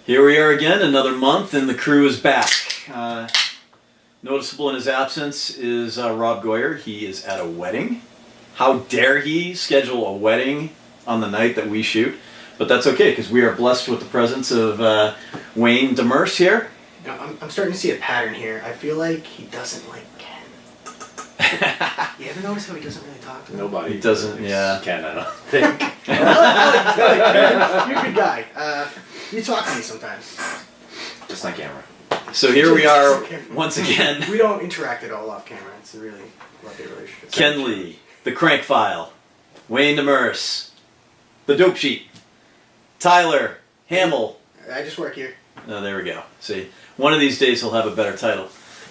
Here we are again, another month, and the crew is back. Noticeable in his absence is Rob Goyer. He is at a wedding. How dare he schedule a wedding on the night that we shoot? But that's okay, because we are blessed with the presence of Wayne Demers here. I'm starting to see a pattern here. I feel like he doesn't like Ken. You ever notice how he doesn't really talk to him? Nobody. He doesn't, yeah. Ken, I don't think. You're a good guy. You talk to me sometimes. Just on camera. So here we are once again. We don't interact at all off camera. It's a really lovely relationship. Ken Lee, the Crank File, Wayne Demers, the Dope Sheet, Tyler Hamill. I just work here. Oh, there we go. See, one of these days he'll have a better title.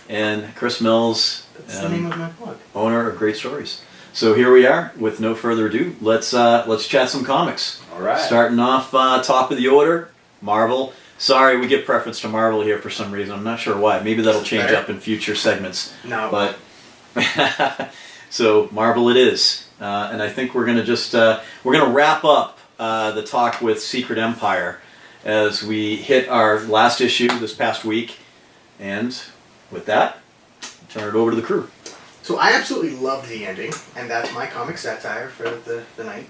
And Chris Mills, That's the name of my blog. owner of Great Stories. So here we are. With no further ado, let's chat some comics. All right. Starting off top of the order, Marvel. Sorry, we give preference to Marvel here for some reason. I'm not sure why. Maybe that'll change up in future segments. No. But so Marvel it is, and I think we're gonna just we're gonna wrap up the talk with Secret Empire as we hit our last issue this past week, and with that, turn it over to the crew. So I absolutely loved the ending, and that's my comic satire for the night.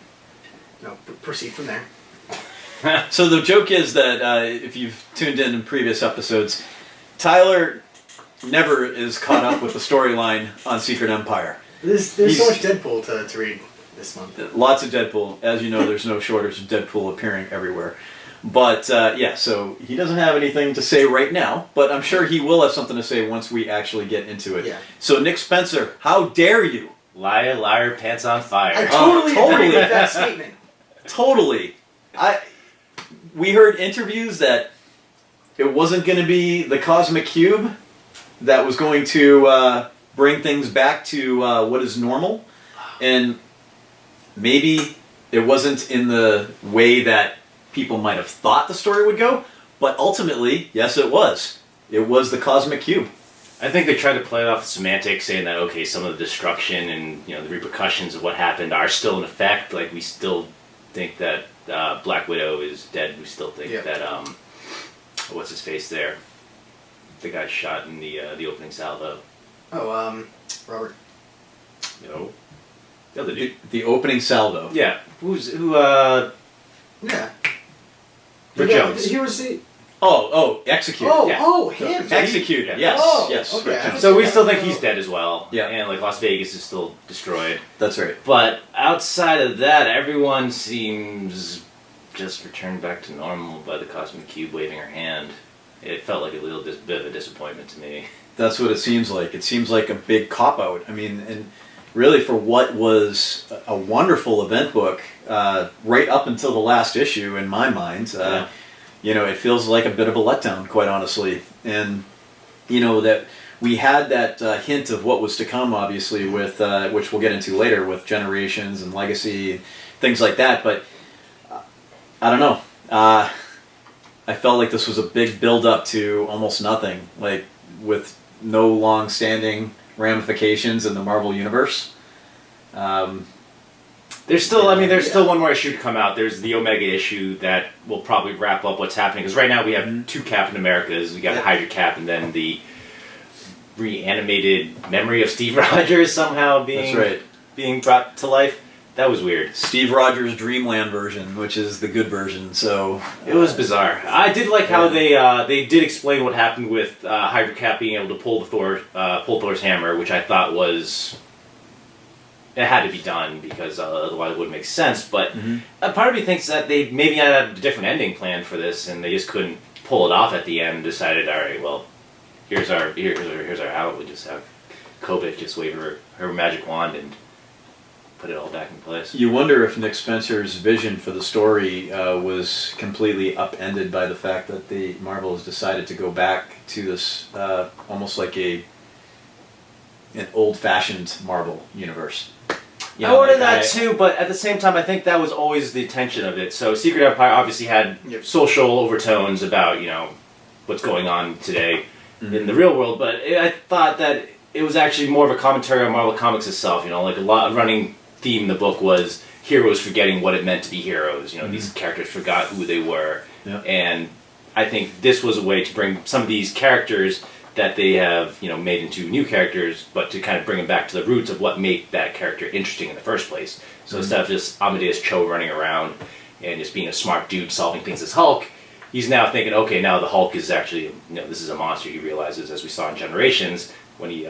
No, proceed from there. So the joke is that if you've tuned in previous episodes, Tyler never is caught up with the storyline on Secret Empire. There's so much Deadpool to read this month. Lots of Deadpool. As you know, there's no shortage of Deadpool appearing everywhere. But yeah, so he doesn't have anything to say right now, but I'm sure he will have something to say once we actually get into it. Yeah. So Nick Spencer, how dare you? Liar, liar, pants on fire. I totally totally. agree with that statement. Totally. We heard interviews that it wasn't going to be the Cosmic Cube that was going to bring things back to what is normal. And maybe it wasn't in the way that people might have thought the story would go, but ultimately, yes, it was. It was the Cosmic Cube. I think they tried to play it off semantics, saying that, okay, some of the destruction and the repercussions of what happened are still in effect. Like, we still think that Black Widow is dead. We still think that, what's his face there? The guy shot in the opening salvo. Oh, Robert. No. The other dude. The opening salvo. Yeah. Who, Yeah. Rick Jones. He was the... Executed. Him. Executed, yes, Oh, yes. okay. Rick Jones. So we still think he's dead as well. Yeah. And, like, Las Vegas is still destroyed. That's right. But outside of that, everyone seems just returned back to normal by the Cosmic Cube waving her hand. It felt like a little bit of a disappointment to me. That's what it seems like. It seems like a big cop-out. I mean, and really for what was a wonderful event book, right up until the last issue, in my mind, it feels like a bit of a letdown, quite honestly. And, that we had that hint of what was to come, obviously, with which we'll get into later, with Generations and Legacy, things like that. But, I don't know. I felt like this was a big build-up to almost nothing, like with no long-standing ramifications in the Marvel Universe. There's still, there's still one more issue to come out. There's the Omega issue that will probably wrap up what's happening. Because right now we have two Captain Americas. We got the Hydra Cap and then the reanimated memory of Steve Rogers somehow being brought to life. That was weird. Steve Rogers' Dreamland version, which is the good version, so... It was bizarre. I did like how they did explain what happened with Hydra Cap being able to pull Thor's hammer, which I thought was... It had to be done, because otherwise it wouldn't make sense, but a part of me thinks that they maybe had a different ending plan for this, and they just couldn't pull it off at the end, and decided, alright, well, here's our out. We just have Kobik just wave her magic wand and put it all back in place. You wonder if Nick Spencer's vision for the story was completely upended by the fact that the Marvel has decided to go back to this almost like an old-fashioned Marvel universe. I ordered that too, but at the same time, I think that was always the intention of it. So Secret Empire obviously had social overtones about what's going on today in the real world, but I thought that it was actually more of a commentary on Marvel Comics itself. Like a running theme in the book was heroes forgetting what it meant to be heroes. These characters forgot who they were, and I think this was a way to bring some of these characters that they have, made into new characters, but to kind of bring them back to the roots of what made that character interesting in the first place. So instead of just Amadeus Cho running around and just being a smart dude solving things as Hulk, he's now thinking, okay, now the Hulk is actually, this is a monster. He realizes, as we saw in Generations, when he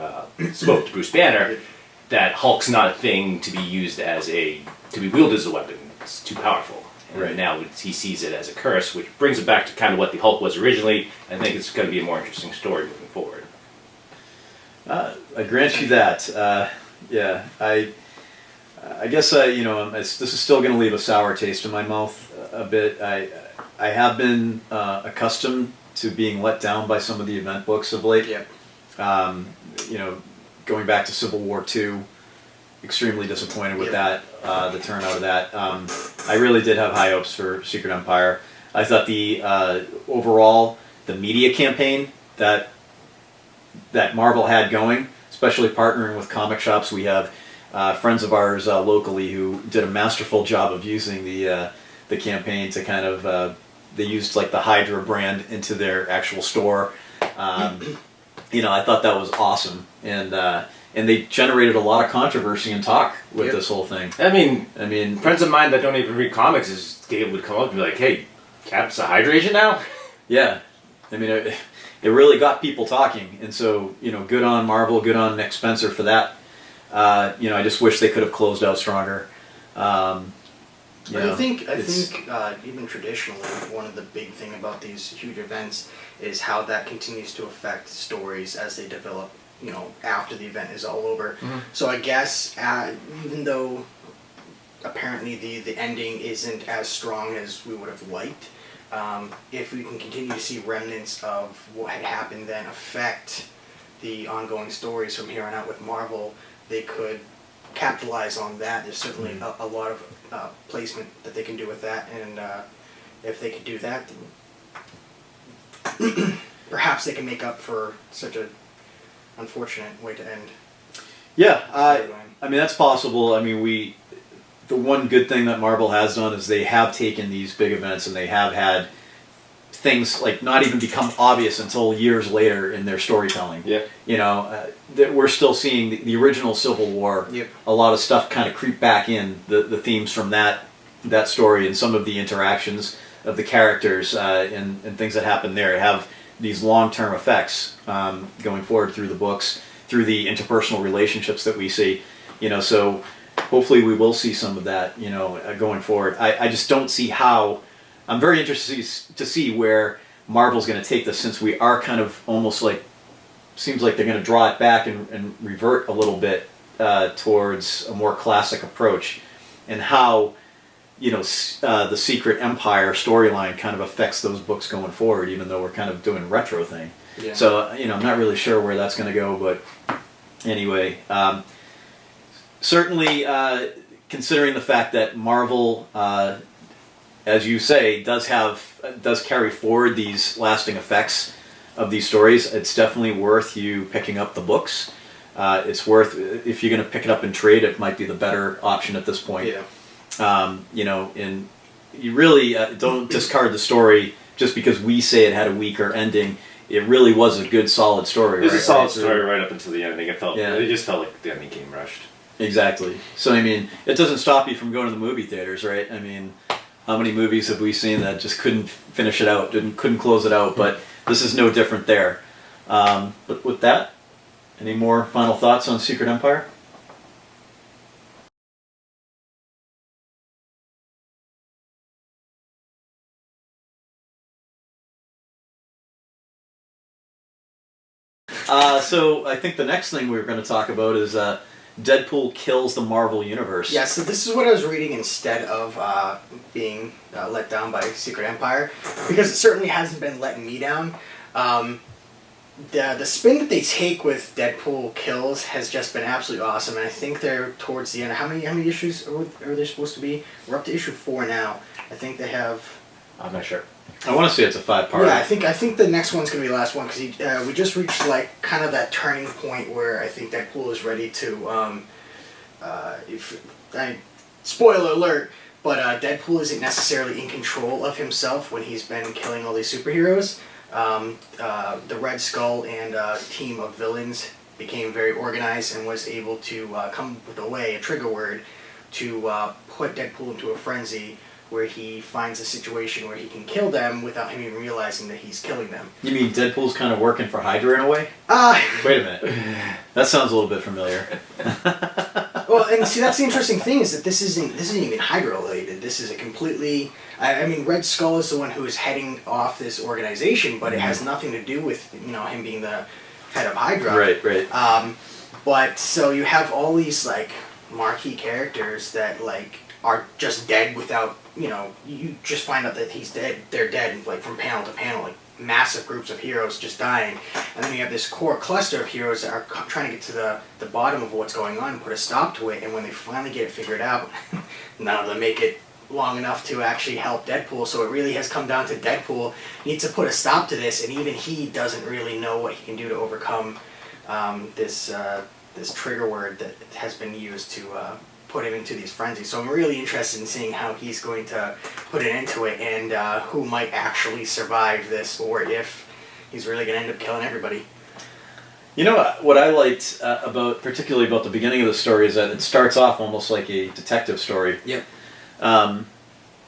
spoke to Bruce Banner, that Hulk's not a thing to be used to be wielded as a weapon. It's too powerful. And Right. now he sees it as a curse, which brings it back to kind of what the Hulk was originally. I think it's going to be a more interesting story moving forward. I grant you that. Yeah, I guess this is still going to leave a sour taste in my mouth a bit. I have been accustomed to being let down by some of the event books of late. Yep. Going back to Civil War II, extremely disappointed with that, the turnout of that. I really did have high hopes for Secret Empire. I thought the overall, the media campaign that Marvel had going, especially partnering with comic shops. We have friends of ours locally who did a masterful job of using the campaign to kind of, they used like the Hydra brand into their actual store. I thought that was awesome, and they generated a lot of controversy and talk with this whole thing. I mean, friends of mine that don't even read comics would come up and be like, "Hey, Cap's a Hydra agent now?" Yeah, I mean, it really got people talking, and so good on Marvel, good on Nick Spencer for that. I just wish they could have closed out stronger. I think even traditionally, one of the big thing about these huge events is how that continues to affect stories as they develop. After the event is all over. Mm-hmm. So I guess even though apparently the ending isn't as strong as we would have liked, if we can continue to see remnants of what had happened then affect the ongoing stories from here on out with Marvel, they could capitalize on that. There's certainly a lot of placement that they can do with that, and if they could do that, then perhaps they can make up for such a unfortunate way to end. Yeah, I mean that's possible. I mean the one good thing that Marvel has done is they have taken these big events and they have had things like not even become obvious until years later in their storytelling. Yeah. That we're still seeing the original Civil War. Yep. A lot of stuff kind of creep back in the themes from that story and some of the interactions of the characters and things that happen there have these long-term effects going forward through the books, through the interpersonal relationships that we see. So hopefully we will see some of that, going forward. I just don't see how. I'm very interested to see where Marvel's going to take this, since we are kind of almost like, seems like they're going to draw it back and revert a little bit towards a more classic approach, and how the Secret Empire storyline kind of affects those books going forward, even though we're kind of doing a retro thing. Yeah. So, I'm not really sure where that's going to go, but anyway, certainly considering the fact that Marvel, as you say, does carry forward these lasting effects of these stories, it's definitely worth you picking up the books. It's worth, if you're going to pick it up in trade, it might be the better option at this point. Yeah. And you really don't discard the story just because we say it had a weaker ending. It really was a good, solid story. It was right? a solid Right? story right up until the ending. It Yeah. just felt like the ending came rushed. Exactly. So, I mean, it doesn't stop you from going to the movie theaters, right? I mean, how many movies have we seen that just couldn't finish it out, couldn't close it out? But this is no different there. But with that, any more final thoughts on Secret Empire? So I think the next thing we're going to talk about is Deadpool kills the Marvel Universe. Yeah, so this is what I was reading instead of being let down by Secret Empire, because it certainly hasn't been letting me down. The spin that they take with Deadpool kills has just been absolutely awesome, and I think they're towards the end. How many issues are there supposed to be? We're up to issue 4 now. I think they have. I'm not sure. I want to say it's a 5-part. Yeah, I think the next one's gonna be the last one, because we just reached like kind of that turning point where I think Deadpool is ready to. Spoiler alert. But Deadpool isn't necessarily in control of himself when he's been killing all these superheroes. The Red Skull and team of villains became very organized and was able to come up with a trigger word, to put Deadpool into a frenzy where he finds a situation where he can kill them without him even realizing that he's killing them. You mean Deadpool's kind of working for Hydra in a way? Wait a minute. That sounds a little bit familiar. Well, and see, that's the interesting thing, is that this isn't even Hydra related. This is a completely... I mean, Red Skull is the one who is heading off this organization, but it has nothing to do with, him being the head of Hydra. Right. But, so you have all these, like, marquee characters that, like, are just dead without, you just find out that he's dead. They're dead, like, from panel to panel, like, massive groups of heroes just dying. And then you have this core cluster of heroes that are trying to get to the bottom of what's going on and put a stop to it. And when they finally get it figured out, none of them make it long enough to actually help Deadpool. So it really has come down to Deadpool needs to put a stop to this, and even he doesn't really know what he can do to overcome this trigger word that has been used to put him into these frenzies. So I'm really interested in seeing how he's going to put an end to it, and who might actually survive this, or if he's really going to end up killing everybody. You know what I liked particularly about the beginning of the story, is that it starts off almost like a detective story. Yep.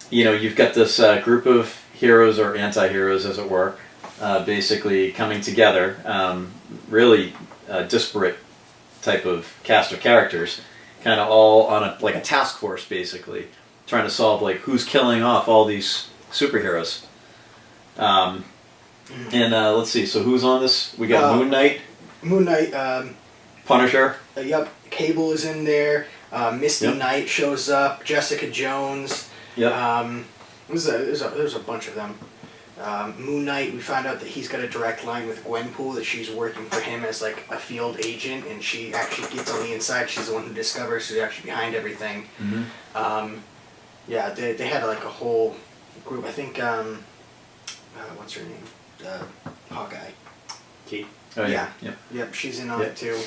You've got this group of heroes or anti-heroes, as it were, basically coming together. Really disparate type of cast of characters, kind of all on a task force, basically, trying to solve, like, who's killing off all these superheroes. And let's see, so who's on this? We got Moon Knight. Moon Knight. Punisher. Yep. Cable is in there. Misty Knight shows up. Jessica Jones. Yep. There's a bunch of them. Moon Knight, we found out that he's got a direct line with Gwenpool, that she's working for him as like a field agent, and she actually gets on the inside. She's the one who discovers who's actually behind everything. Mm-hmm. They had like a whole group. I think what's her name? Hawkeye. Kate. Oh, Yeah. Yep. Yep, she's in on it too.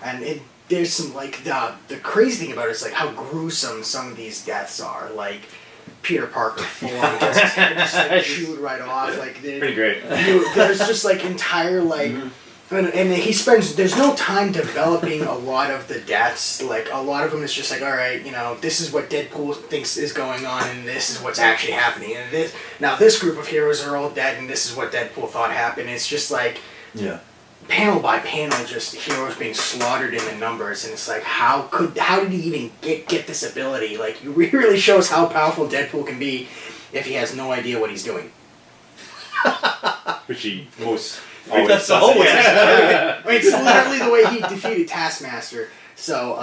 And there's some, like, the crazy thing about it is, like, how gruesome some of these deaths are. Like, Peter Parker falling, just his head just like chewed right off. Like, Pretty great. There's just like entire like, and there's no time developing a lot of the deaths. Like, a lot of them is just like, all right, this is what Deadpool thinks is going on, and this is what's actually happening. And this group of heroes are all dead, and this is what Deadpool thought happened. It's just like, panel by panel, just heroes being slaughtered in the numbers, and it's like, how did he even get this ability? Like, it really shows how powerful Deadpool can be if he has no idea what he's doing. Which he most always does. always. I mean, it's literally the way he defeated Taskmaster. So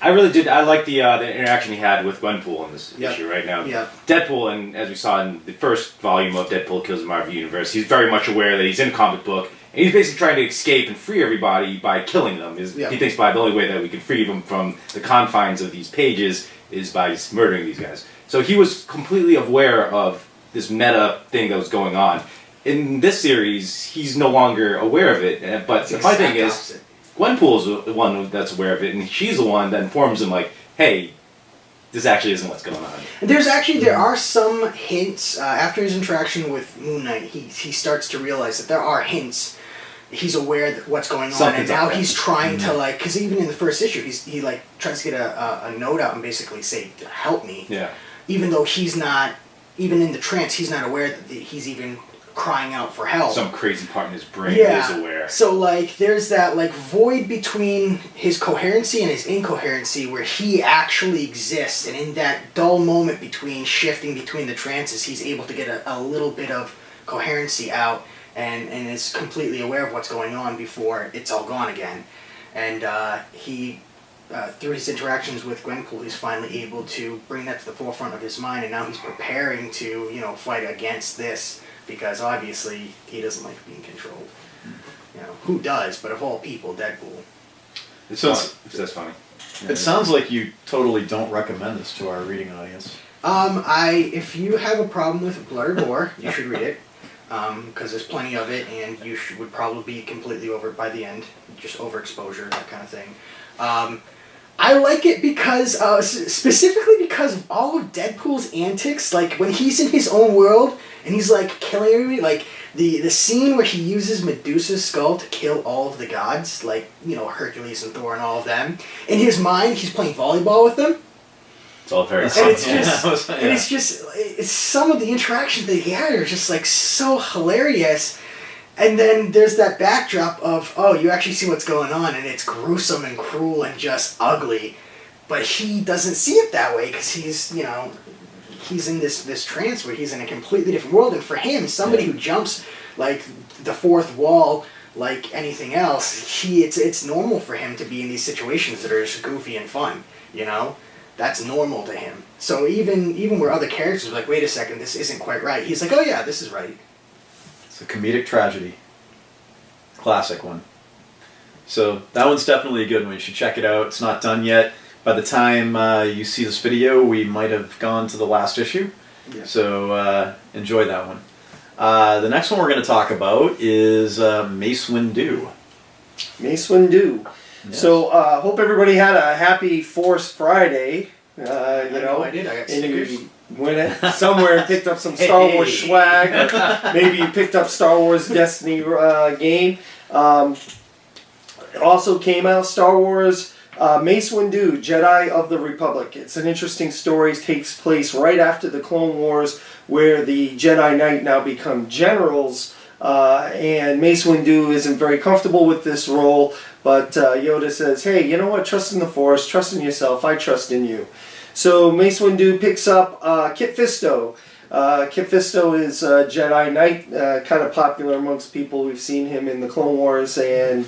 I really did. I like the interaction he had with Gwenpool in this Yep. issue right now. Yep. Deadpool, and as we saw in the first volume of Deadpool Kills the Marvel Universe, he's very much aware that he's in a comic book, and he's basically trying to escape and free everybody by killing them. Yep. He thinks the only way that we can free them from the confines of these pages is by murdering these guys. So he was completely aware of this meta thing that was going on. In this series, he's no longer aware of it, but the funny thing is, Gwenpool's the one that's aware of it, and she's the one that informs him, like, hey, this actually isn't what's going on. There are some hints after his interaction with Moon Knight. He starts to realize that there are hints. He's aware that what's going on, Something's and now up there. he's trying to, like, because even in the first issue, he like tries to get a note out and basically say, "Help me." Yeah. Even though he's not, even in the trance, he's not aware that he's even crying out for help. Some crazy part in his brain is aware. So, like, there's that, like, void between his coherency and his incoherency where he actually exists, and in that dull moment shifting between the trances, he's able to get a little bit of coherency out and is completely aware of what's going on before it's all gone again. And he, through his interactions with Gwenpool, he's finally able to bring that to the forefront of his mind, and now he's preparing to, fight against this. Because obviously he doesn't like being controlled. Who does? But of all people, Deadpool. That's funny. It sounds like you totally don't recommend this to our reading audience. If you have a problem with blood or gore, you should read it. Because there's plenty of it, and you would probably be completely over it by the end. Just overexposure, that kind of thing. I like it because, specifically because of all of Deadpool's antics, like when he's in his own world and he's like killing everybody, like the scene where he uses Medusa's skull to kill all of the gods, like, you know, Hercules and Thor and all of them. In his mind, he's playing volleyball with them. It's all very And it's simple. just, and it's just, it's some of the interactions they had are just like so hilarious. And then there's that backdrop of, oh, you actually see what's going on, and it's gruesome and cruel and just ugly. But he doesn't see it that way because he's, you know, he's in this trance where he's in a completely different world. And for him, somebody who jumps like the fourth wall like anything else, it's normal for him to be in these situations that are just goofy and fun, you know? That's normal to him. So even where other characters are like, wait a second, this isn't quite right, he's like, oh yeah, this is right. It's a comedic tragedy. Classic one. So that one's definitely a good one. You should check it out. It's not done yet. By the time you see this video, we might have gone to the last issue. Yeah. So enjoy that one. The next one we're going to talk about is Mace Windu. Mace Windu. Yes. So hope everybody had a happy Force Friday. You I know, I did. I got and stickers. you went somewhere and picked up some Star Wars swag, or maybe you picked up Star Wars Destiny game. It also came out Star Wars Mace Windu, Jedi of the Republic. It's an interesting story. It takes place right after the Clone Wars, where the Jedi Knight now become generals. And Mace Windu isn't very comfortable with this role, but Yoda says, hey, you know what, trust in the Force, trust in yourself, I trust in you. So Mace Windu picks up Kit Fisto. Kit Fisto is a Jedi Knight, kind of popular amongst people. We've seen him in the Clone Wars and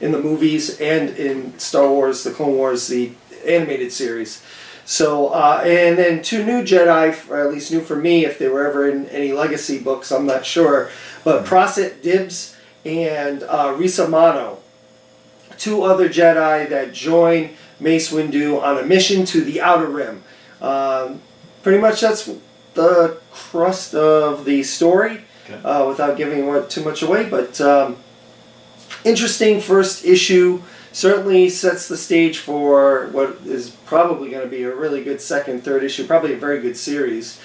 in the movies, and in Star Wars, the Clone Wars, the animated series. So, and then two new Jedi, or at least new for me, if they were ever in any Legacy books, I'm not sure. But Praset Dibs and Risa Mano, two other Jedi that join Mace Windu on a mission to the Outer Rim. Pretty much that's the crust of the story, without giving too much away. But interesting first issue. Certainly sets the stage for what is probably going to be a really good second, third issue, probably a very good series.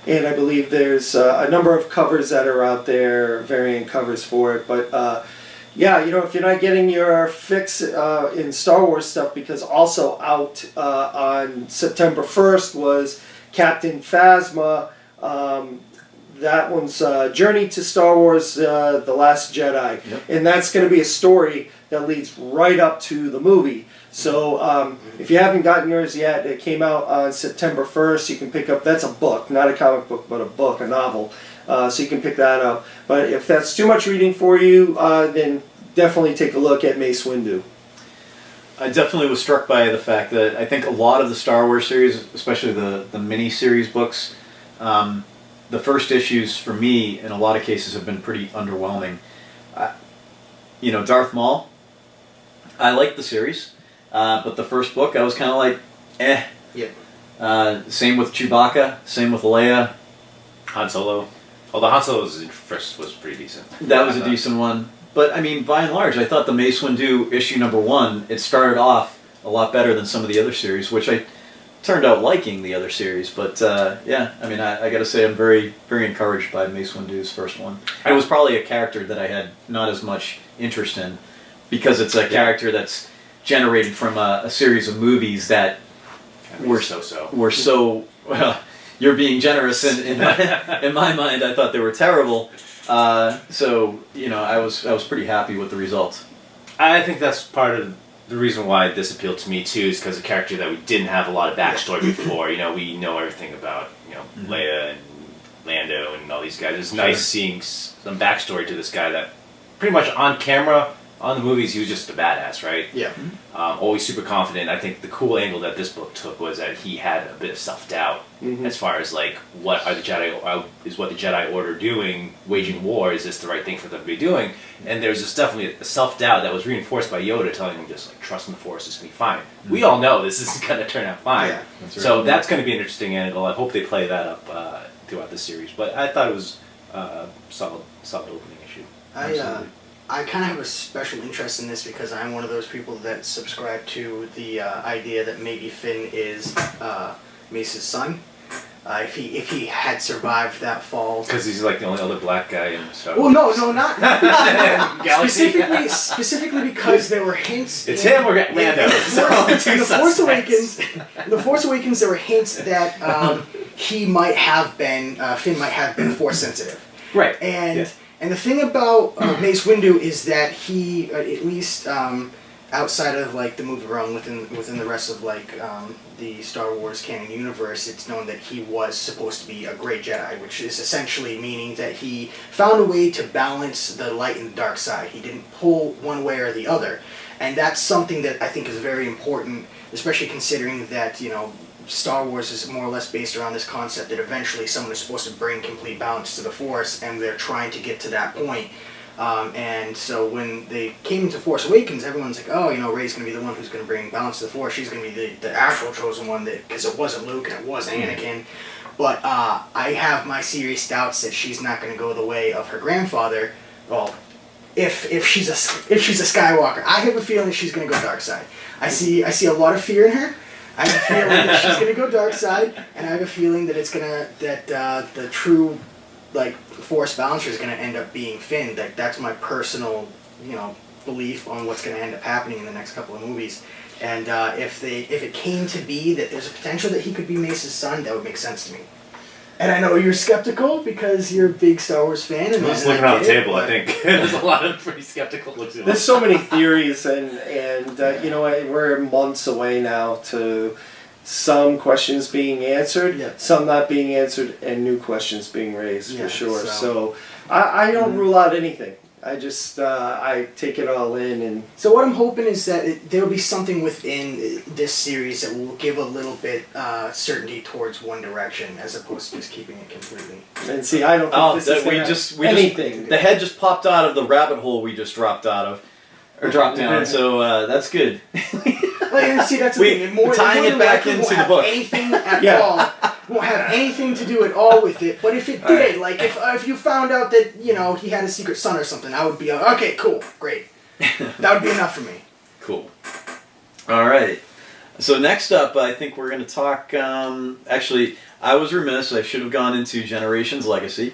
And I believe there's a number of covers that are out there, variant covers for it. But yeah, you know, if you're not getting your fix in Star Wars stuff, because also out on September 1st was Captain Phasma. That one's Journey to Star Wars, The Last Jedi. Yep. And that's going to be a story that leads right up to the movie. So if you haven't gotten yours yet, it came out on September 1st. You can pick up, that's a book, not a comic book, but a book, a novel. So you can pick that up. But if that's too much reading for you, then definitely take a look at Mace Windu. I definitely was struck by the fact that I think a lot of the Star Wars series, especially the mini-series books, the first issues for me in a lot of cases have been pretty underwhelming. You know, Darth Maul, I liked the series, but the first book I was kind of like, eh. Yeah. Same with Chewbacca, same with Leia. Han Solo. Although Han Solo's first was pretty decent. That was a decent one. But I mean, by and large, I thought the Mace Windu issue #1, it started off a lot better than some of the other series, which I turned out liking the other series. But yeah, I mean, I got to say I'm very, very encouraged by Mace Windu's first one. It was probably a character that I had not as much interest in, because it's a character that's generated from a series of movies that were so. well, you're being generous in my mind. I thought they were terrible. So you know, I was pretty happy with the result. I think that's part of the reason why this appealed to me too, is because a character that we didn't have a lot of backstory before. You know, we know everything about, you know, Leia and Lando and all these guys. It's nice seeing some backstory to this guy that pretty much on camera, on the movies, he was just a badass, right? Yeah. Always super confident. I think the cool angle that this book took was that he had a bit of self-doubt as far as like, what are the Jedi? Is what the Jedi Order doing? Waging war? Is this the right thing for them to be doing? And there's just definitely a self-doubt that was reinforced by Yoda telling him just like, trust in the Force, it's gonna be fine. We all know this is gonna turn out fine. Yeah, that's right. So that's gonna be an interesting angle. I hope they play that up throughout the series. But I thought it was solid opening issue. I I kind of have a special interest in this because I'm one of those people that subscribe to the idea that maybe Finn is Mace's son. If he had survived that fall. Because he's like the only other black guy in Star Well, Wars. no, not Galaxy. specifically because there were hints. It's him or Lando. In The Force Awakens, there were hints that he might have been Finn might have been Force sensitive. Right. And the thing about Mace Windu is that he, at least outside of like the movie realm, within the rest of like the Star Wars canon universe, it's known that he was supposed to be a great Jedi, which is essentially meaning that he found a way to balance the light and the dark side. He didn't pull one way or the other, and that's something that I think is very important, especially considering that Star Wars is more or less based around this concept that eventually someone is supposed to bring complete balance to the Force, and they're trying to get to that point. And so when they came into Force Awakens, everyone's like, oh, Rey's going to be the one who's going to bring balance to the Force. She's going to be the actual chosen one, because it wasn't Luke and it wasn't Anakin. But I have my serious doubts that she's not going to go the way of her grandfather. Well, if she's a Skywalker, I have a feeling she's going to go dark side. I see a lot of fear in her. I have a feeling that she's going to go dark side, and I have a feeling that the true Force balancer is going to end up being Finn. That's my personal belief on what's going to end up happening in the next couple of movies. And if it came to be that there's a potential that he could be Mace's son, that would make sense to me. And I know you're skeptical because you're a big Star Wars fan. And I'm just looking around the table. I think there's a lot of pretty skeptical looks. There's so many theories, and we're months away now to some questions being answered, some not being answered, and new questions being raised for sure. So I don't rule out anything. I just I take it all in, and so what I'm hoping is that there'll be something within this series that will give a little bit certainty towards one direction, as opposed to just keeping it completely. And see, I don't think this is anything. The head just popped out of the rabbit hole we just dropped out of, or dropped down. So that's good. See, that's the thing. Tying it back into the book. Anything at all. Won't have anything to do at all with it. But if it did, if you found out that he had a secret son or something, I would be okay, cool, great. That would be enough for me. Cool. All right. So next up, I think we're going to talk. Actually, I was remiss. I should have gone into Generations Legacy,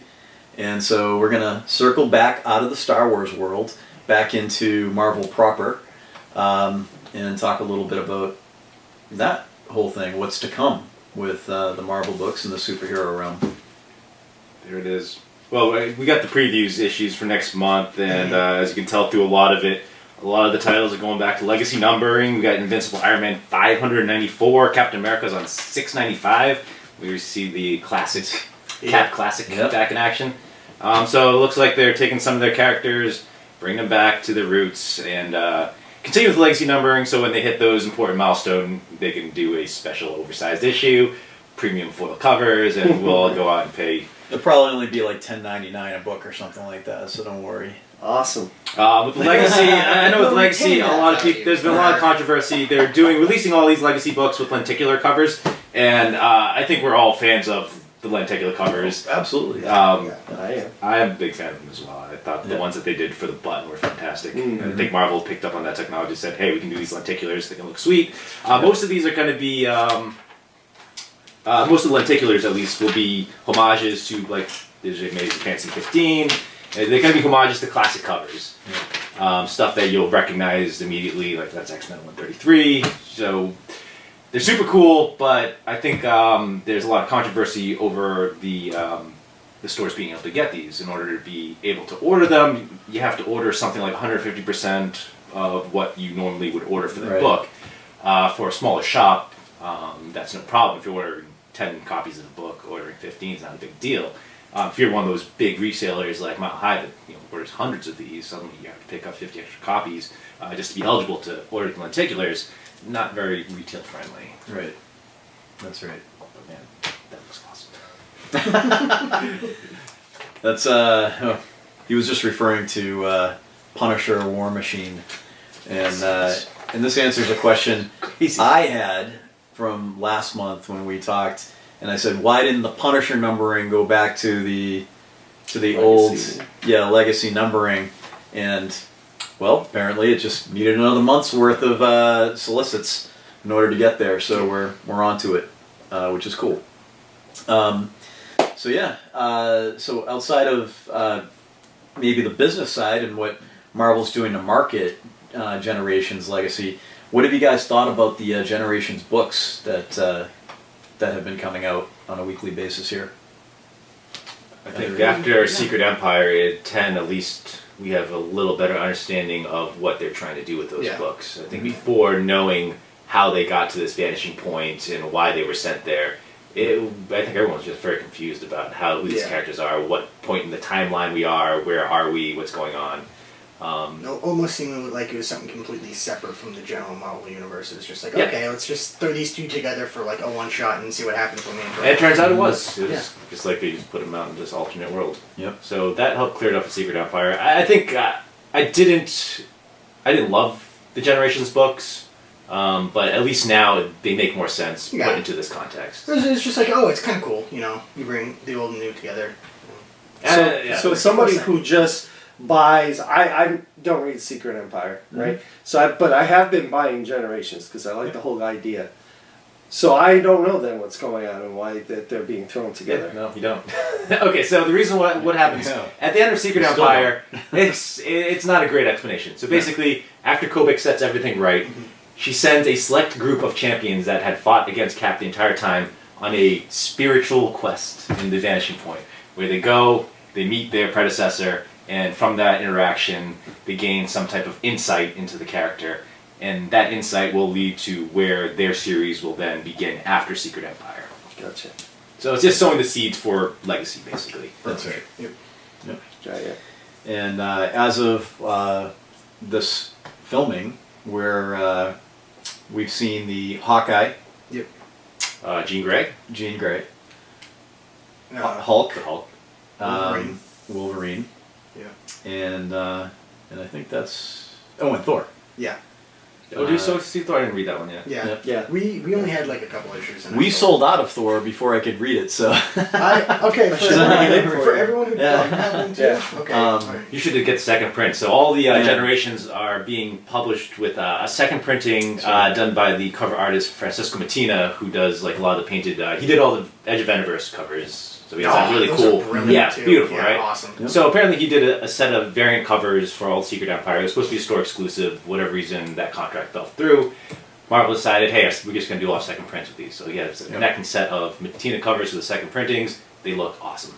and so we're going to circle back out of the Star Wars world, back into Marvel proper, and talk a little bit about that whole thing. What's to come with the Marvel books and the superhero realm. There it is. Well, we got the previews issues for next month, and as you can tell through a lot of it, a lot of the titles are going back to legacy numbering. We got Invincible Iron Man 594, Captain America's on 695. We received the classic, Cap Classic back in action. So it looks like they're taking some of their characters, bringing them back to their roots, and continue with legacy numbering, so when they hit those important milestones, they can do a special oversized issue, premium foil covers, and we'll all go out and pay. It'll probably only be like $10.99 a book or something like that, so don't worry. Awesome. With Legacy, I know with Legacy, a lot of people, there's been a lot of controversy. They're releasing all these Legacy books with lenticular covers, and I think we're all fans of the lenticular covers. Absolutely. I am a big fan of them as well. I thought the ones that they did for the button were fantastic. I think Marvel picked up on that technology and said, hey, we can do these lenticulars, they can look sweet. Most of these are going to be, most of the lenticulars at least will be homages to, like, there's Amazing Fantasy 15. They're going to be homages to classic covers. Stuff that you'll recognize immediately, like that's X-Men 133. So they're super cool, but I think there's a lot of controversy over the stores being able to get these. In order to be able to order them, you have to order something like 150% of what you normally would order for the book. For a smaller shop, that's no problem. If you're ordering 10 copies of the book, ordering 15 is not a big deal. If you're one of those big resellers like Mile High that orders hundreds of these, suddenly you have to pick up 50 extra copies just to be eligible to order the lenticulars. Not very retail friendly. Right. That's right. But man, that looks awesome. That's he was just referring to Punisher War Machine, and this answers a question I had from last month when we talked, and I said, why didn't the Punisher numbering go back to the Legacy. old legacy numbering? and well, apparently it just needed another month's worth of solicits in order to get there. So we're onto it, which is cool. So yeah, so outside of maybe the business side and what Marvel's doing to market Generations Legacy, what have you guys thought about the Generations books that have been coming out on a weekly basis here? I think after Secret Empire 10, at least we have a little better understanding of what they're trying to do with those books. I think before knowing how they got to this vanishing point and why they were sent there, I think everyone's just very confused about who these characters are, what point in the timeline we are, where are we, what's going on. Almost seeming like it was something completely separate from the general Marvel universe. It was just like, okay, let's just throw these two together for like a one shot and see what happens when they interact. And it turns out it was. It was just like they just put them out in this alternate world. Yep. So that helped clear it up for Secret Empire. I think I didn't love the Generations books. But at least now they make more sense put into this context. It's just like, it's kind of cool, you bring the old and new together. So somebody who just buys, I don't read Secret Empire, right? But I have been buying Generations because I like the whole idea. So I don't know then what's going on and why that they're being thrown together. No, you don't. Okay, so the reason what happens at the end of Secret Empire, it's not a great explanation. So basically, after Kobik sets everything right, she sends a select group of champions that had fought against Cap the entire time on a spiritual quest in the Vanishing Point, where they go, they meet their predecessor, and from that interaction, they gain some type of insight into the character, and that insight will lead to where their series will then begin after Secret Empire. Gotcha. So it's just sowing the seeds for Legacy, basically. That's right. Yep. Yeah. And as of this filming, where we've seen the Hawkeye, Jean Grey, Hulk, Wolverine. Wolverine, and I think that's and Thor. Yeah. Oh, do you so see Thor? I didn't read that one yet. Yeah. We only had like a couple issues. We sold out of Thor before I could read it, so. For everyone who had one too. Okay. You should get the second print. So all the Generations are being published with a second printing done by the cover artist Francisco Mattina, who does like a lot of the painted. He did all the Edge of Venomverse covers. So he has that really cool. Too. Beautiful, right? Awesome. Yep. So apparently he did a set of variant covers for all Secret Empire. It was supposed to be a store exclusive. Whatever reason, that contract fell through. Marvel decided, hey, we're just going to do all second prints with these. So he has a connecting set of Mattina covers for the second printings. They look awesome.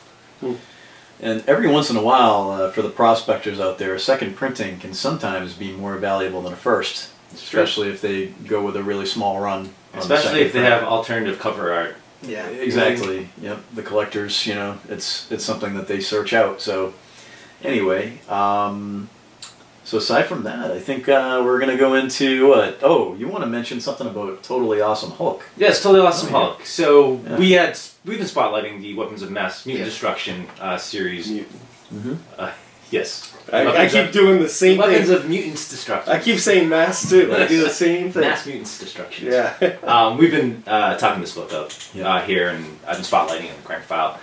And every once in a while, for the prospectors out there, a second printing can sometimes be more valuable than a first, especially if they go with a really small run. Especially if they have alternative cover art. Yeah. Exactly. Yep. The collectors, it's something that they search out. So anyway, so aside from that, I think we're gonna go into you want to mention something about Totally Awesome Hulk? Yes, Totally Awesome Hulk. So we've been spotlighting the Weapons of Mass Mutant Destruction series. Yes. I keep doing the same Weapons thing. of Mutants Destruction. I keep saying mass too. I do the same thing. Mass Mutants Destruction. Yeah. We've been talking this book up here, and I've been spotlighting it in the Crank File.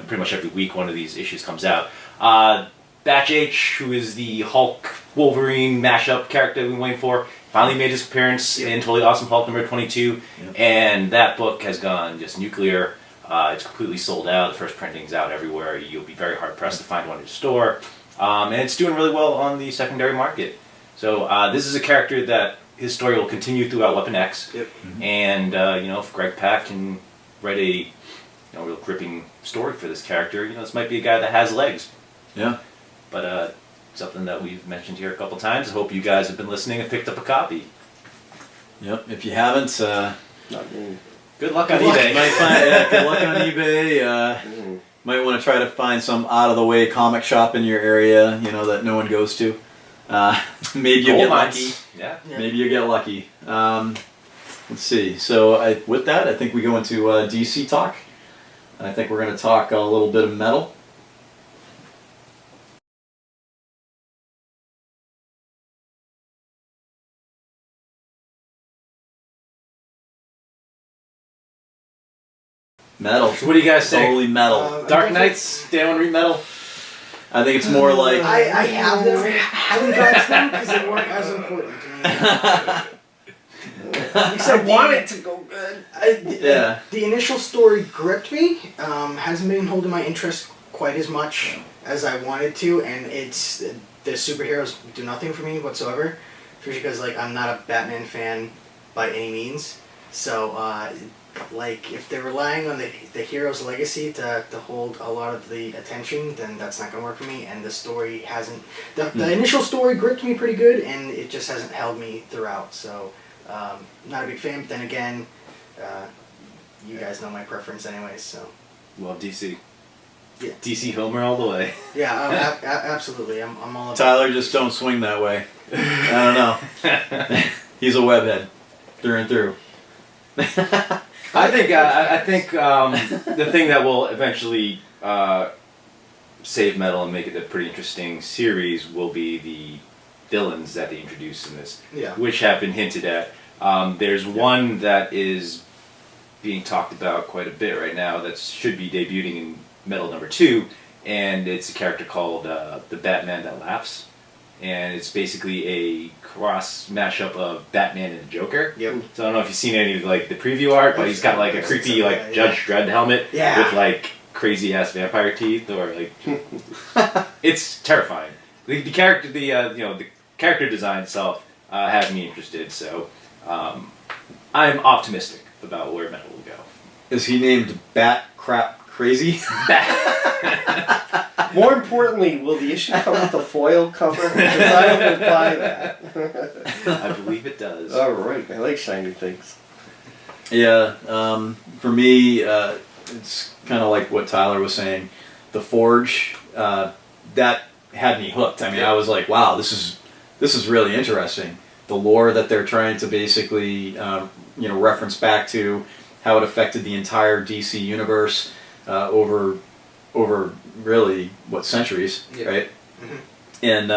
Pretty much every week one of these issues comes out. Batch H, who is the Hulk Wolverine mashup character we've been waiting for, finally made his appearance in Totally Awesome Hulk number 22, and that book has gone just nuclear. It's completely sold out. The first printing's out everywhere. You'll be very hard pressed to find one in your store. And it's doing really well on the secondary market. So this is a character that his story will continue throughout Weapon X. And if Greg Pak can write a real gripping story for this character, this might be a guy that has legs. Yeah. But something that we've mentioned here a couple times. I hope you guys have been listening and picked up a copy. Yep. If you haven't, good luck on eBay. You might find good luck on eBay. Might want to try to find some out-of-the-way comic shop in your area, that no one goes to. Maybe you get lucky. Yeah. Maybe you get lucky. Let's see. So with that, I think we go into DC talk. I think we're going to talk a little bit of metal. Metal. So what do you guys say? Totally metal. Dark Knights? Anyone read metal? I think it's more like I have them, haven't got to them because they weren't as important to me. I want it to go good. Yeah. The initial story gripped me. Hasn't been holding my interest quite as much as I wanted to, and it's the superheroes do nothing for me whatsoever. Especially because like I'm not a Batman fan by any means. So like if they're relying on the hero's legacy to hold a lot of the attention, then that's not gonna work for me. And the story hasn't. The initial story gripped me pretty good, and it just hasn't held me throughout. So. Not a big fan, but then again, you guys know my preference anyways, so. Well, DC. Yeah. DC Homer all the way. Yeah, absolutely. I'm all about Tyler, just don't swing that way. I don't know. He's a webhead through and through. I think the thing that will eventually save Metal and make it a pretty interesting series will be the villains that they introduce in this, Yeah. which have been hinted at. There's one that is being talked about quite a bit right now that should be debuting in Metal #2, and it's a character called the Batman That Laughs, and it's basically a cross mashup of Batman and the Joker. Yep. So I don't know if you've seen any of like the preview art, but he's got like a creepy like Judge Dredd helmet with like crazy ass vampire teeth, or like it's terrifying. The character, the character design itself has me interested, so I'm optimistic about where Metal will go. Is he named Bat Crap Crazy? More importantly, will the issue come with a foil cover? Because I don't buy that. I believe it does. All right, I like shiny things. Yeah, for me, it's kind of like what Tyler was saying. The Forge, that had me hooked. I mean, I was like, wow, this is really interesting. The lore that they're trying to basically, reference back to, how it affected the entire DC universe over really centuries, right? Mm-hmm. And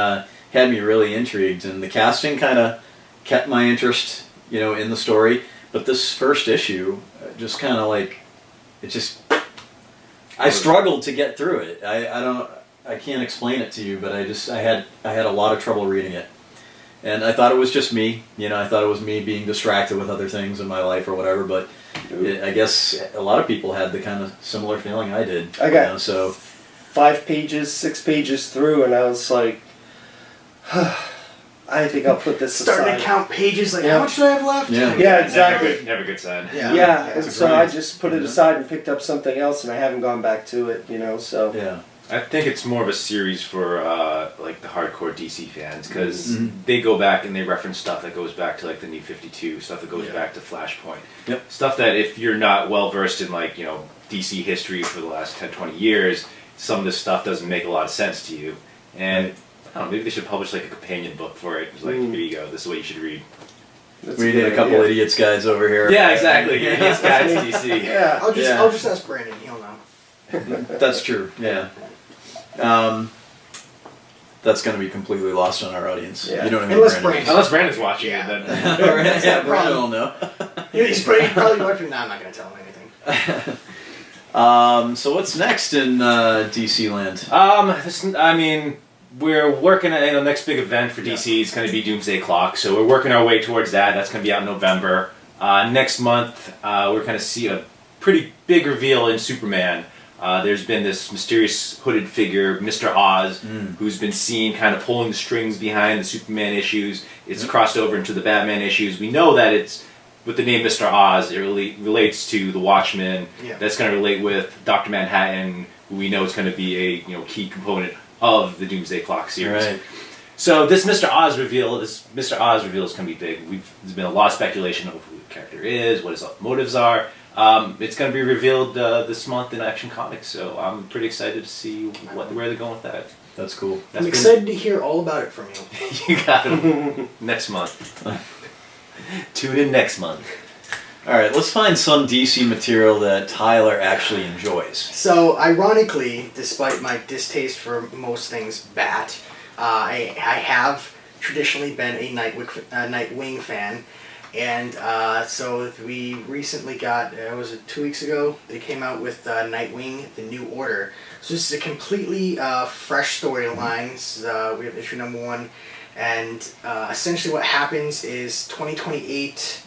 had me really intrigued, and the casting kind of kept my interest, in the story. But this first issue, just kind of like, it just, I struggled to get through it. I can't explain it to you, but I had a lot of trouble reading it. And I thought it was just me, I thought it was me being distracted with other things in my life or whatever, but I guess a lot of people had the kind of similar feeling I did. I got so 5 pages, 6 pages through, and I was like, I think I'll put this starting aside. to count pages, like how much do I have left? Yeah, exactly. Never good sign. Yeah, and it's so a I grind. just put it aside and picked up something else, and I haven't gone back to it, so. yeah. I think it's more of a series for like the hardcore DC fans, because Mm-hmm. they go back and they reference stuff that goes back to like the New 52, stuff that goes back to Flashpoint. Yep. Stuff that if you're not well versed in like, DC history for the last 10, 20 years, some of this stuff doesn't make a lot of sense to you. And I don't know, maybe they should publish like a companion book for it. It's like, here you go, this is what you should read. That's We a need good a couple idea. idiots guys over here. Yeah, exactly. These guys DC. Yeah. I'll Yeah. just ask Brandon. He'll know. That's true, yeah. That's going to be completely lost on our audience. Yeah. You know what I mean? Unless Brandon? Brandon- Unless Brandon's watching Yeah. it, then Yeah, Brandon will know. He's probably watching. Nah, I'm not gonna tell him anything. So what's next in DC land? we're working at the next big event for DC is going to be Doomsday Clock, so we're working our way towards that. That's going to be out in November. Next month, we're going to see a pretty big reveal in Superman. There's been this mysterious hooded figure, Mr. Oz, who's been seen kind of pulling the strings behind the Superman issues. It's crossed over into the Batman issues. We know that it's, with the name Mr. Oz, it really relates to the Watchmen. Yeah. That's going to relate with Dr. Manhattan, who we know is going to be a key component of the Doomsday Clock series. Right. So this Mr. Oz reveal is going to be big. There's been a lot of speculation of who the character is, what his motives are. It's going to be revealed this month in Action Comics, so I'm pretty excited to see where they're going with that. That's cool. I'm excited to hear all about it from you. You got it. Next month. Tune in next month. All right, let's find some DC material that Tyler actually enjoys. So, ironically, despite my distaste for most things Bat, I have traditionally been a Nightwing fan, And so we recently got, was it 2 weeks ago? They came out with Nightwing: The New Order. So this is a completely fresh storyline. We have issue number 1, and essentially what happens is 2028.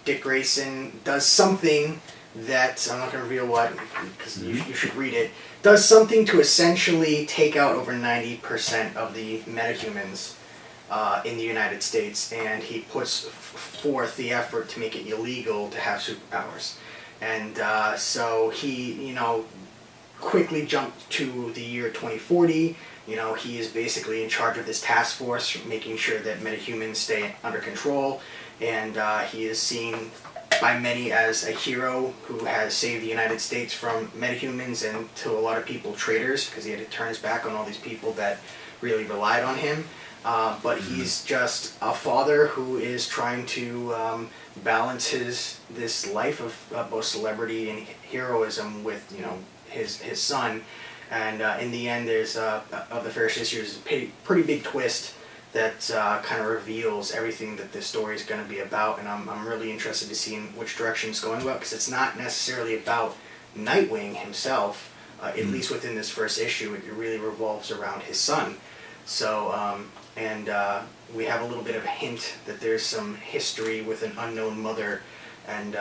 Dick Grayson does something that I'm not going to reveal what, because you should read it. Does something to essentially take out over 90% of the metahumans in the United States, and he puts forth the effort to make it illegal to have superpowers. And so he, quickly jumped to the year 2040. He is basically in charge of this task force, making sure that metahumans stay under control, and he is seen by many as a hero who has saved the United States from metahumans and, to a lot of people, traitors, because he had to turn his back on all these people that really relied on him. But he's just a father who is trying to balance this life of both celebrity and heroism with his son. And in the end, there's of the first issue, there's a pretty big twist that kind of reveals everything that this story is going to be about. And I'm really interested to see in which direction it's going about, because it's not necessarily about Nightwing himself. At least within this first issue, it really revolves around his son. So, we have a little bit of a hint that there's some history with an unknown mother, and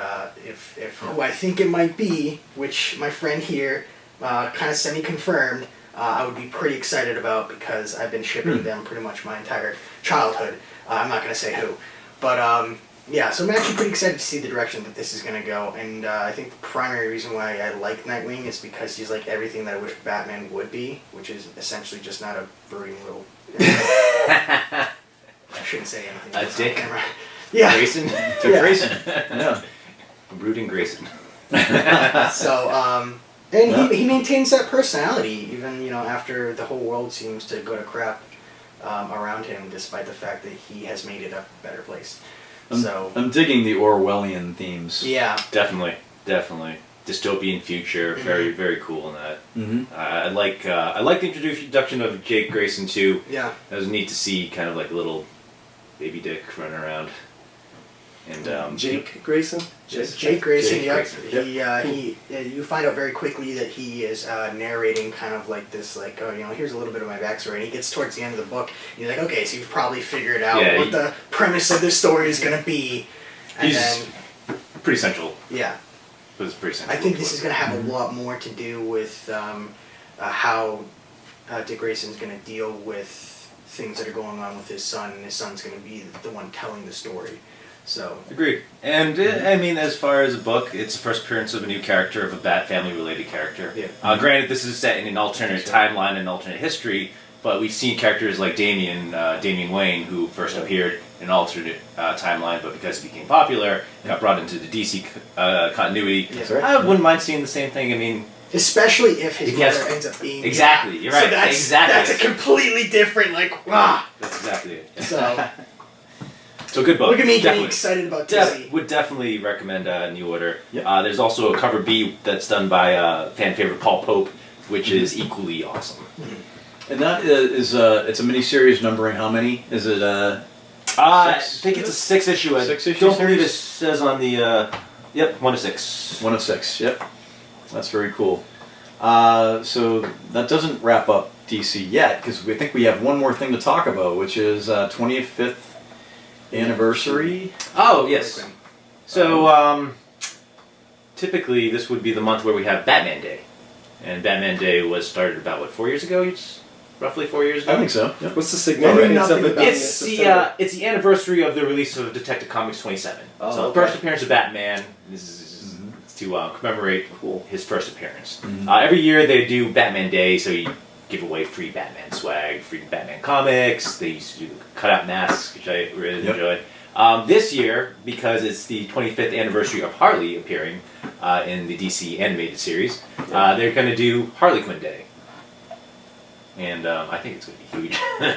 if who I think it might be, which my friend here kind of semi-confirmed, I would be pretty excited about, because I've been shipping them pretty much my entire childhood. I'm not going to say who, but yeah, so I'm actually pretty excited to see the direction that this is going to go, and I think the primary reason why I like Nightwing is because he's like everything that I wish Batman would be, which is essentially just not a brooding little... I shouldn't say anything. A dick? Yeah. Grayson? Dick Grayson. Yeah. Brooding Grayson. So, and he maintains that personality, even, after the whole world seems to go to crap around him, despite the fact that he has made it a better place. I'm digging the Orwellian themes. Yeah. Definitely. Dystopian future, very, very cool in that. Mm-hmm. I like the introduction of Jake Grayson too. Yeah. It was neat to see kind of like a little baby Dick running around. And Jake Grayson? Jake Grayson, Jake yeah. Grayson, You find out very quickly that he is narrating kind of like this, like, here's a little bit of my backstory. And he gets towards the end of the book, and you're like, okay, so you've probably figured out what the premise of this story is going to be. And he's pretty central. Yeah. It was pretty central. I think this is going to have a lot more to do with how Dick Grayson's going to deal with things that are going on with his son, and his son's going to be the one telling the story. So agreed. And I mean, as far as a book, it's the first appearance of a new character, of a Bat Family-related character. Yeah. Granted, this is set in an alternate timeline and alternate history, but we've seen characters like Damian Wayne, who first appeared in an alternate timeline, but because he became popular, got brought into the DC continuity. That's right. I wouldn't mind seeing the same thing. I mean, especially if his If he has- mother ends up being exactly. You're right. So that's a completely different That's exactly it. So So good book. look at me getting Definitely. excited about DC. Would definitely recommend New Order. Yep. There's also a cover B that's done by fan favorite Paul Pope, which is equally awesome. And that is it's a miniseries numbering how many? Is it I Six? think it's a 6-issue. I 6-issue don't believe it series? says on the. Yep, 1 to 6. 1 of 6? Yep. That's very cool. So that doesn't wrap up DC yet, because we think we have one more thing to talk about, which is 25th anniversary. Oh yes. So typically this would be the month where we have Batman Day, and Batman Day was started about 4 years ago. It's roughly 4 years ago. I think so. Yep. What's the significance nothing of it? about being It's in the September? it's the anniversary of the release of Detective Comics 27. Oh, So the okay. first appearance of Batman. This is to commemorate his first appearance. Mhm. Every year they do Batman Day, so you give away free Batman swag, free Batman comics. They used to do cutout masks, which I really Yep. enjoyed. This year, because it's the 25th anniversary of Harley appearing in the DC animated series, they're going to do Harley Quinn Day. And I think it's going to be huge.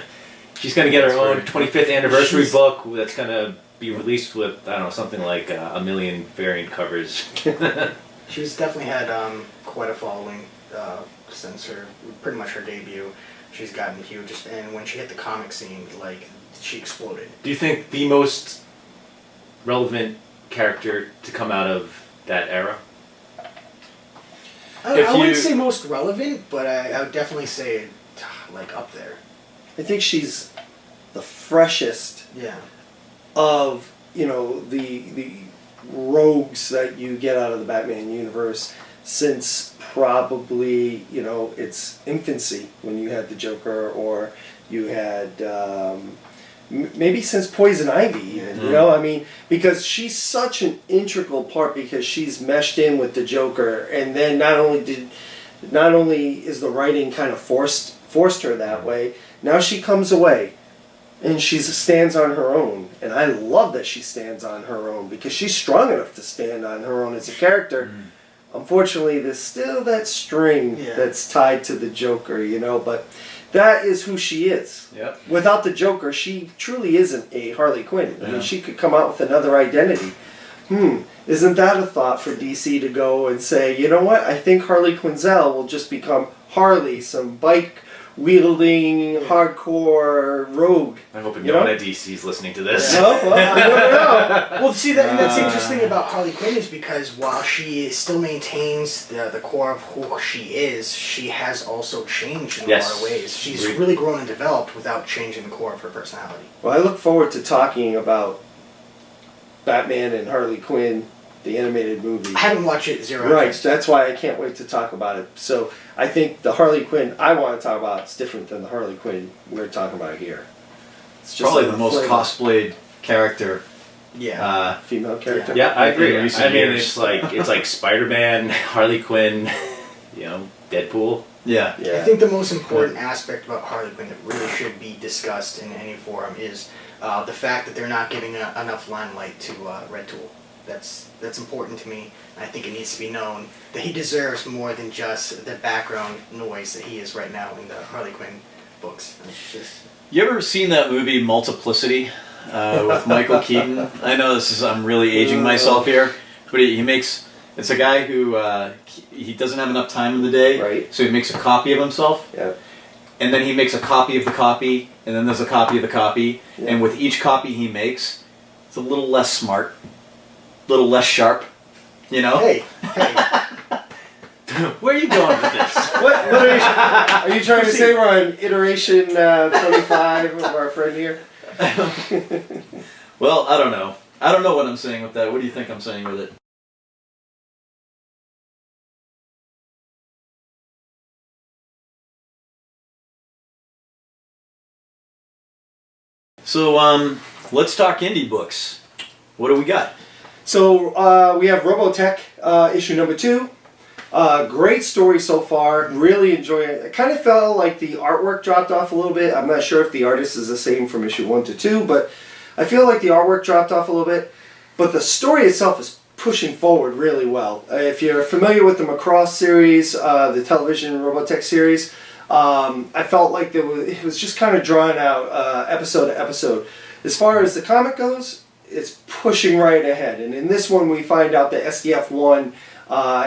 She's going to get her That's own very- 25th anniversary She's- book that's going to be released with, I don't know, something like a million variant covers. She's definitely had quite a following since pretty much her debut. She's gotten huge, and when she hit the comic scene, she exploded. Do you think the most relevant character to come out of that era. I If wouldn't you- say most relevant, but I would definitely say like up there. I think she's the freshest Yeah. of the rogues that you get out of the Batman universe since probably its infancy, when you had the Joker, or you had maybe since Poison Ivy even. I mean, because she's such an integral part, because she's meshed in with the Joker, and then not only is the writing kind of forced her that way, now she comes away and she stands on her own, and I love that she stands on her own, because she's strong enough to stand on her own as a character. Unfortunately, there's still that string that's tied to the Joker, but that is who she is. Yep. Without the Joker, she truly isn't a Harley Quinn. I Yeah. mean, she could come out with another identity. Isn't that a thought for DC to go and say, you know what, I think Harley Quinzel will just become Harley, some bike-wielding, hardcore rogue. I'm hoping You no one know? at DC is listening to this. No, well, I never know. Well, see, that's interesting about Harley Quinn, is because while she still maintains the core of who she is, she has also changed in a lot of ways. She's Agreed. really grown and developed without changing the core of her personality. Well, I look forward to talking about Batman and Harley Quinn, the animated movie. I haven't watched it, zero. Right, interest. that's why I can't wait to talk about it. So I think the Harley Quinn I want to talk about is different than the Harley Quinn we're talking about here. It's just Probably like the most flavor. cosplayed character. Yeah. Female character. Yeah, I agree. In recent I mean, years. it's like Spider-Man, Harley Quinn, Deadpool. Yeah. Yeah. I think the most important aspect about Harley Quinn that really should be discussed in any forum is the fact that they're not giving enough limelight to Red Tool. That's important to me. And I think it needs to be known that he deserves more than just the background noise that he is right now in the Harley Quinn books. It's just, You ever seen that movie Multiplicity with Michael Keaton? I know I'm really aging myself here, but he makes. It's a guy who he doesn't have enough time in the day, Right. so he makes a copy of himself, Yeah. and then he makes a copy of the copy, and then there's a copy of the copy, Yeah. and with each copy he makes, it's a little less smart, a little less sharp, hey, Where are you going with this? What are you trying to say? We're on iteration 25 of our friend here? Well, I don't know. I don't know what I'm saying with that. What do you think I'm saying with it? So, let's talk indie books. What do we got? So we have Robotech issue number 2. Great story so far. Really enjoying it. It kind of felt like the artwork dropped off a little bit. I'm not sure if the artist is the same from issue 1 to 2, but I feel like the artwork dropped off a little bit. But the story itself is pushing forward really well. If you're familiar with the Macross series, the television Robotech series, I felt like it was just kind of drawn out episode to episode. As far as the comic goes, it's pushing right ahead. And in this one, we find out that SDF-1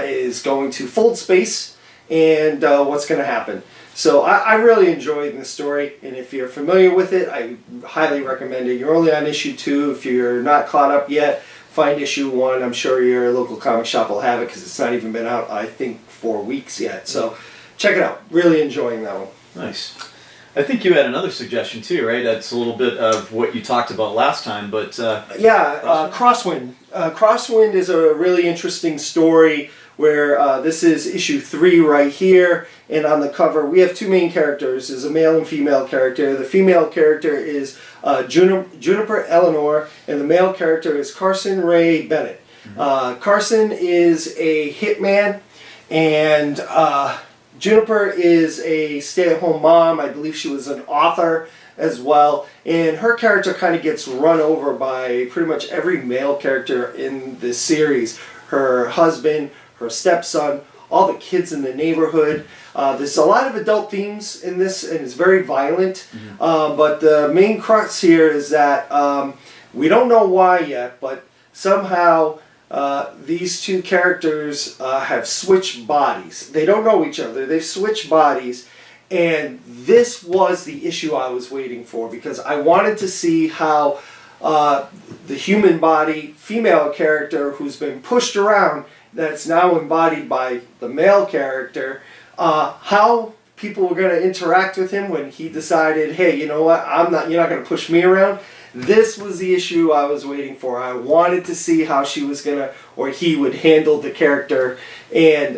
is going to fold space, and what's going to happen. So I really enjoyed the story, and if you're familiar with it, I highly recommend it. You're only on issue 2. If you're not caught up yet, find issue 1. I'm sure your local comic shop will have it, because it's not even been out, I think, 4 weeks yet. So check it out. Really enjoying that one. Nice. I think you had another suggestion too, right? That's a little bit of what you talked about last time, but Crosswind. Crosswind is a really interesting story where this is issue 3 right here, and on the cover we have 2 main characters. There's a male and female character. The female character is Juniper Eleanor, and the male character is Carson Ray Bennett. Carson is a hitman, and Juniper is a stay-at-home mom. I believe she was an author as well, and her character kind of gets run over by pretty much every male character in this series. Her husband, her stepson, all the kids in the neighborhood. There's a lot of adult themes in this, and it's very violent. But the main crux here is that we don't know why yet, but somehow these 2 characters have switched bodies. They don't know each other. They've switched bodies. And this was the issue I was waiting for, because I wanted to see how the human body female character who's been pushed around that's now embodied by the male character, how people were going to interact with him when he decided, hey, you know what, you're not going to push me around. This was the issue I was waiting for. I wanted to see how she was gonna, or he would handle the character, and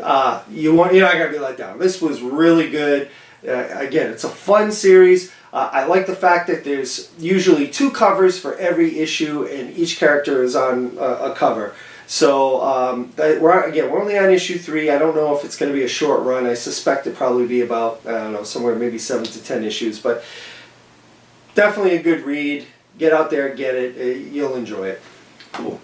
you're not gonna be let down. This was really good. Again, it's a fun series. I like the fact that there's usually 2 covers for every issue, and each character is on a cover. So we're only on issue 3. I don't know if it's going to be a short run. I suspect it'll probably be about, I don't know, somewhere maybe 7 to 10 issues, but definitely a good read. Get out there, get it. You'll enjoy it. Cool.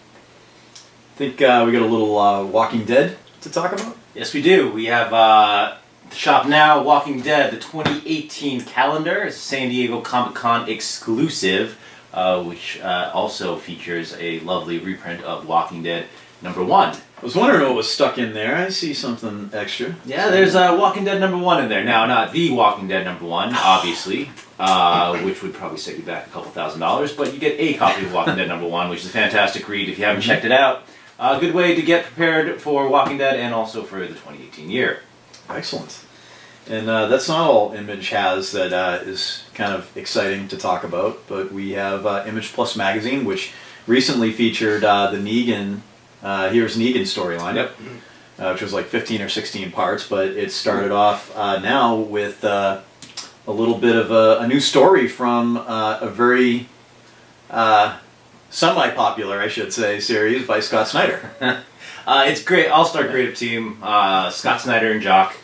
I think we got a little Walking Dead to talk about. Yes, we do. We have Shop Now, Walking Dead, the 2018 calendar. It's a San Diego Comic-Con exclusive, which also features a lovely reprint of Walking Dead #1. I was wondering what was stuck in there. I see something extra. Yeah, there's Walking Dead #1 in there. Now, not the Walking Dead #1, obviously, which would probably set you back a couple $1,000s, but you get a copy of Walking Dead #1, which is a fantastic read if you haven't checked it out. A good way to get prepared for Walking Dead and also for the 2018 year. Excellent. And that's not all Image has that is kind of exciting to talk about, but we have Image Plus Magazine, which recently featured the Negan, Here's Negan storyline, which was like 15 or 16 parts, but it started off now with a little bit of a new story from a very semi-popular, I should say, series by Scott Snyder. It's great. All-star creative team, Scott Snyder and Jock,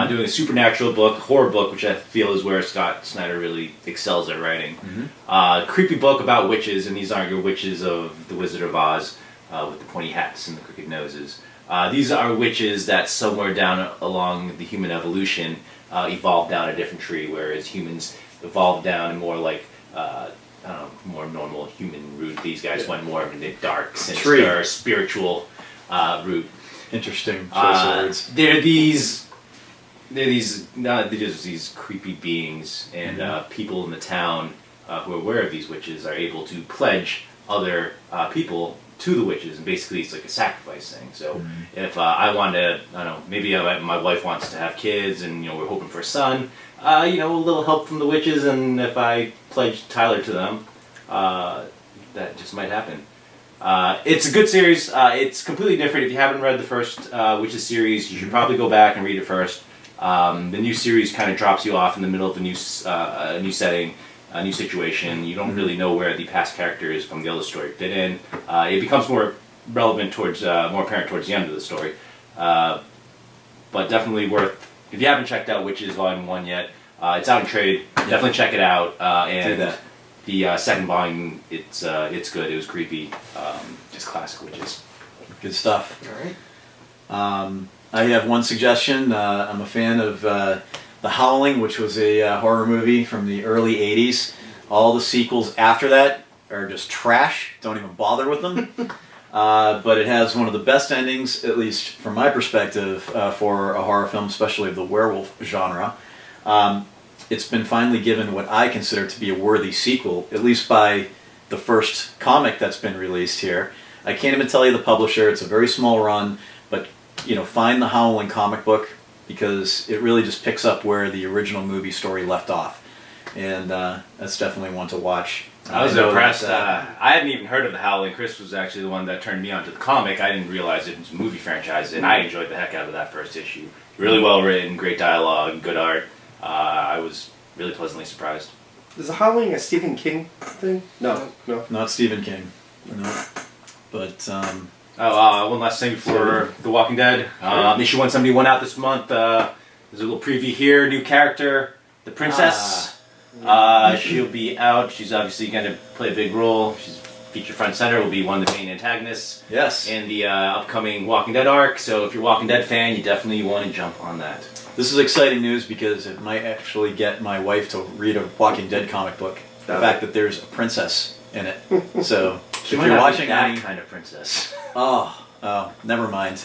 doing a supernatural book, horror book, which I feel is where Scott Snyder really excels at writing. Creepy book about witches, and these aren't your witches of The Wizard of Oz with the pointy hats and the crooked noses. These are witches that somewhere down along the human evolution evolved down a different tree, whereas humans evolved down a more like more normal human route. These guys went more of a dark, sinister, spiritual route. Interesting choice of words. They're just these creepy beings, and people in the town who are aware of these witches are able to pledge other people to the witches, and basically it's like a sacrifice thing. So if I wanted to, I don't know, maybe my wife wants to have kids, and we're hoping for a son, a little help from the witches, and if I pledge Tyler to them, that just might happen. It's a good series. It's completely different. If you haven't read the first Witches series, you should probably go back and read it first. The new series kind of drops you off in the middle of a new setting, a new situation. You don't really know where the past characters from the other story fit in. It becomes more relevant more apparent towards the end of the story. But definitely worth, if you haven't checked out Witches Volume 1 yet, it's out in trade. Definitely check it out. And the second volume, it's good. It was creepy. Just classic Witches. Good stuff. All right. I have one suggestion. I'm a fan of The Howling, which was a horror movie from the early 80s. All the sequels after that are just trash. Don't even bother with them. But it has one of the best endings, at least from my perspective, for a horror film, especially of the werewolf genre. It's been finally given what I consider to be a worthy sequel, at least by the first comic that's been released here. I can't even tell you the publisher. It's a very small run, but find the Howling comic book, because it really just picks up where the original movie story left off, and that's definitely one to watch. I was impressed. I hadn't even heard of The Howling. Chris was actually the one that turned me on to the comic. I didn't realize it was a movie franchise, and I enjoyed the heck out of that first issue. Really well written, great dialogue, good art. I was really pleasantly surprised. Is The Howling a Stephen King thing? No. Not Stephen King. No. But one last thing before The Walking Dead. Issue 171 out this month. There's a little preview here. New character, the princess. She'll be out. She's obviously going to play a big role. She's feature front center. Will be one of the main antagonists. Yes. In the upcoming Walking Dead arc. So if you're a Walking Dead fan, you definitely want to jump on that. This is exciting news because it might actually get my wife to read a Walking Dead comic book. The fact that there's a princess in it. So if you're watching that kind of princess. Oh, never mind.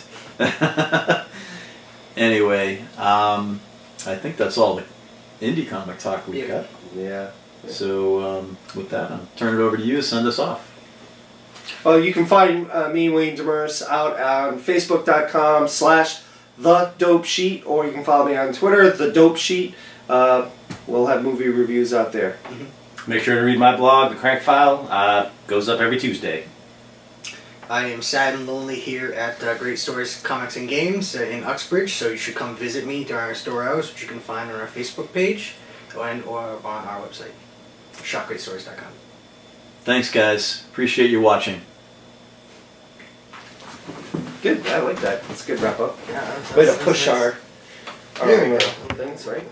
Anyway, I think that's all the indie comic talk we've got. Yeah. So with that, I'll turn it over to you to send us off. Well, you can find me, Wayne Demers, out on Facebook.com/TheDopeSheet, or you can follow me on Twitter, The Dope Sheet. We'll have movie reviews out there. Make sure to read my blog, The Crank File. Goes up every Tuesday. I am sad and lonely here at Great Stories Comics and Games in Uxbridge, so you should come visit me during our store hours, which you can find on our Facebook page and or on our website, shopgreatstories.com. Thanks, guys. Appreciate you watching. Good, I like that. That's a good wrap up. Yeah, Way to push our There we go. things, right?